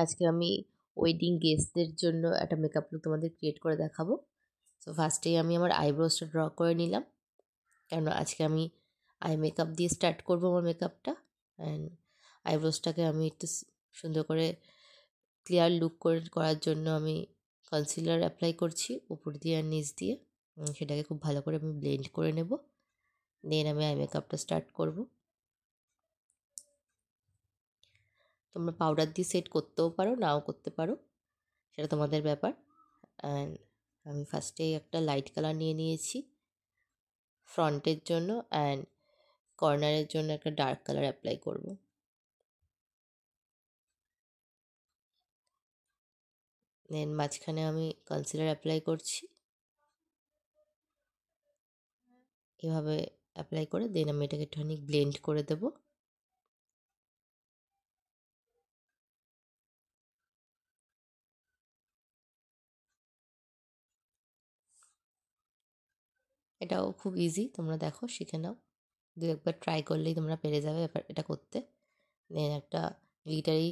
আজকে আমি ওয়েডিং গেস্টদের জন্য একটা মেকআপ লুক তোমাদের ক্রিয়েট করে দেখাবো। সো ফার্স্টেই আমি আমার আইব্রোসটা ড্র করে নিলাম, কেননা আজকে আমি আই মেকআপ দিয়ে স্টার্ট করবো আমার মেকআপটা। অ্যান্ড আইব্রোসটাকে আমি একটু সুন্দর করে ক্লিয়ার লুক করার জন্য আমি কনসিলার অ্যাপ্লাই করছি উপর দিয়ে আর নিচ দিয়ে। সেটাকে খুব ভালো করে আমি ব্লেন্ড করে নেব, দেন আমি আই মেকআপটা স্টার্ট করব। তোমরা পাউডার দিয়ে সেট করতেও পারো, নাও করতে পারো, সেটা তোমাদের ব্যাপার। অ্যান্ড আমি ফার্স্টেই একটা লাইট কালার নিয়ে নিয়েছি ফ্রন্টের জন্য, অ্যান্ড কর্নারের জন্য একটা ডার্ক কালার অ্যাপ্লাই করব। দেন মাঝখানে আমি কনসিলার অ্যাপ্লাই করছি, এভাবে অ্যাপ্লাই করে দেন আমি এটাকে একটুখানি ব্লেন্ড করে দেব। এটাও খুব ইজি, তোমরা দেখো শিখে নাও, দু একবার ট্রাই করলেই তোমরা পেরে যাবে এটা করতে। দেন একটা গ্লিটারি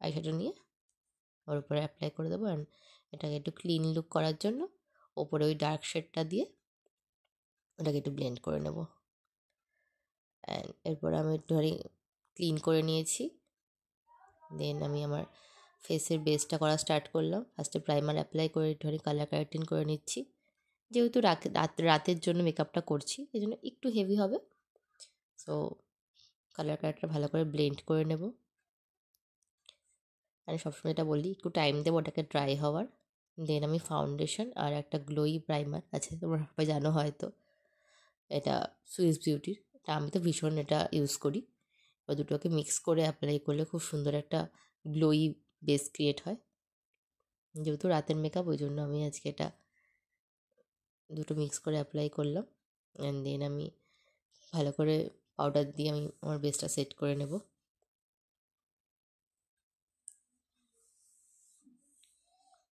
আইশ্যাডো নিয়ে ওর উপরে অ্যাপ্লাই করে দেবো, অ্যান্ড এটাকে একটু ক্লিন লুক করার জন্য ওপরে ওই ডার্ক শেডটা দিয়ে ওটাকে একটু ব্লেন্ড করে নেব। অ্যান্ড এরপরে আমি একটুখানি ক্লিন করে নিয়েছি। দেন আমি আমার ফেসের বেসটা করা স্টার্ট করলাম। ফার্স্টে প্রাইমার অ্যাপ্লাই করে একটুখানি কালার কারেক্টিং করে নিচ্ছি, যেহেতু রাতের জন্য মেকআপটা করছি এই জন্য একটু হেভি হবে। সো কালার কারেক্টটা ভালো করে ব্লেন্ড করে নেব। আমি সবসময় এটা বলি, একটু টাইম দেবো ওটাকে ড্রাই হওয়ার। দেন আমি ফাউন্ডেশন আর একটা গ্লোই প্রাইমার আছে, তোমরা সবাই জানো হয়তো, এটা সুইস বিউটির। এটা আমি তো ভীষণ এটা ইউজ করি। বা দুটোকে মিক্স করে অ্যাপ্লাই করলে খুব সুন্দর একটা গ্লোই বেস ক্রিয়েট হয়। যেহেতু রাতের মেকআপ ওই জন্য আমি আজকে এটা দুটো মিক্স করে অ্যাপ্লাই করলাম। অ্যান্ড দেন আমি ভালো করে পাউডার দিয়ে আমি আমার বেসটা সেট করে নেব।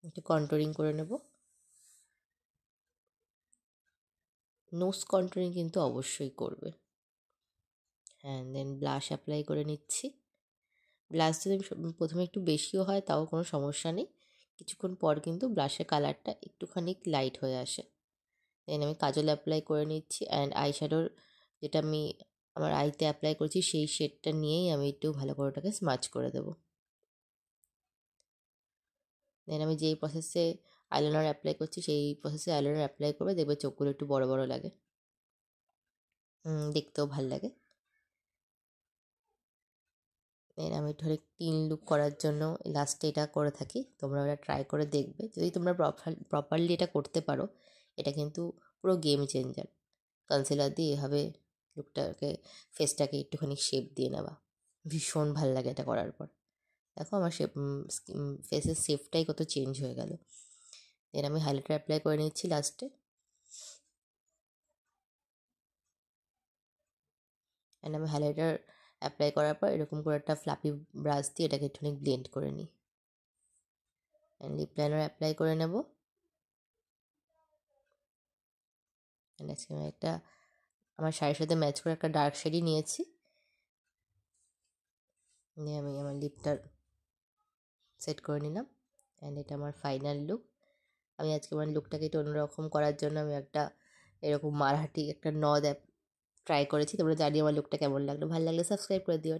একটু কন্ট্রোলিং করে নেব। নোজ কন্ট্রোলিং কিন্তু অবশ্যই করবে। অ্যান্ড দেন ব্লাশ অ্যাপ্লাই করে নিচ্ছি। ব্লাশ যদি প্রথমে একটু বেশিও হয় তাও কোনো সমস্যা নেই, কিছুক্ষণ পর কিন্তু ব্লাশের কালারটা একটুখানি লাইট হয়ে আসে। দেন আমি কাজল অ্যাপ্লাই করে নিচ্ছি, অ্যান্ড আইশ্যাডোর যেটা আমি আমার আইতে অ্যাপ্লাই করেছি সেই শেডটা নিয়েই আমি একটু ভালো করে ওটাকে স্মাচ করে দেবো। দেন আমি যেই প্রসেসে আইলাইনার অ্যাপ্লাই করছি সেই প্রসেসে আইলাইনার অ্যাপ্লাই করবে, দেখবে চোখগুলো একটু বড় বড় লাগে, দেখতেও ভাল লাগে। দেন আমি একটু ক্লিন লুক করার জন্য লাস্টে এটা করে থাকি, তোমরা ওটা ট্রাই করে দেখবে। যদি তোমরা প্রপারলি এটা করতে পারো, এটা কিন্তু পুরো গেম চেঞ্জার। কনসিলার দিয়ে এভাবে লুকটাকে ফেসটাকে একটুখানি শেপ দিয়ে নেওয়া ভীষণ ভাল লাগে এটা করার পর। দেখো আমার শেপ ফেসের শেপটাই কত চেঞ্জ হয়ে গেল। দেন আমি হাইলাইটার অ্যাপ্লাই করে নিচ্ছি লাস্টে, অ্যান্ড আমি হাইলাইটার অ্যাপ্লাই করার পর এরকম করে একটা ফ্লাপি ব্রাশ দিয়ে এটাকে একটুখানি ব্লেন্ড করে নিই। অ্যান্ড লিপ লাইনার অ্যাপ্লাই করে নেব। অ্যান্ড আজকে আমি একটা আমার শাড়ির সাথে ম্যাচ করে একটা ডার্ক শেডই নিয়েছি, নিয়ে আমি আমার লিপটার সেট করে নিলাম। অ্যান্ড এটা আমার ফাইনাল লুক। আমি আজকে আমার লুকটাকে একটু অন্যরকম করার জন্য আমি একটা এরকম মারহাটি একটা নদ ট্রাই করেছি। তোমরা জানিও আমার লুকটা কেমন লাগলো, ভালো লাগলে সাবস্ক্রাইব করে দিও।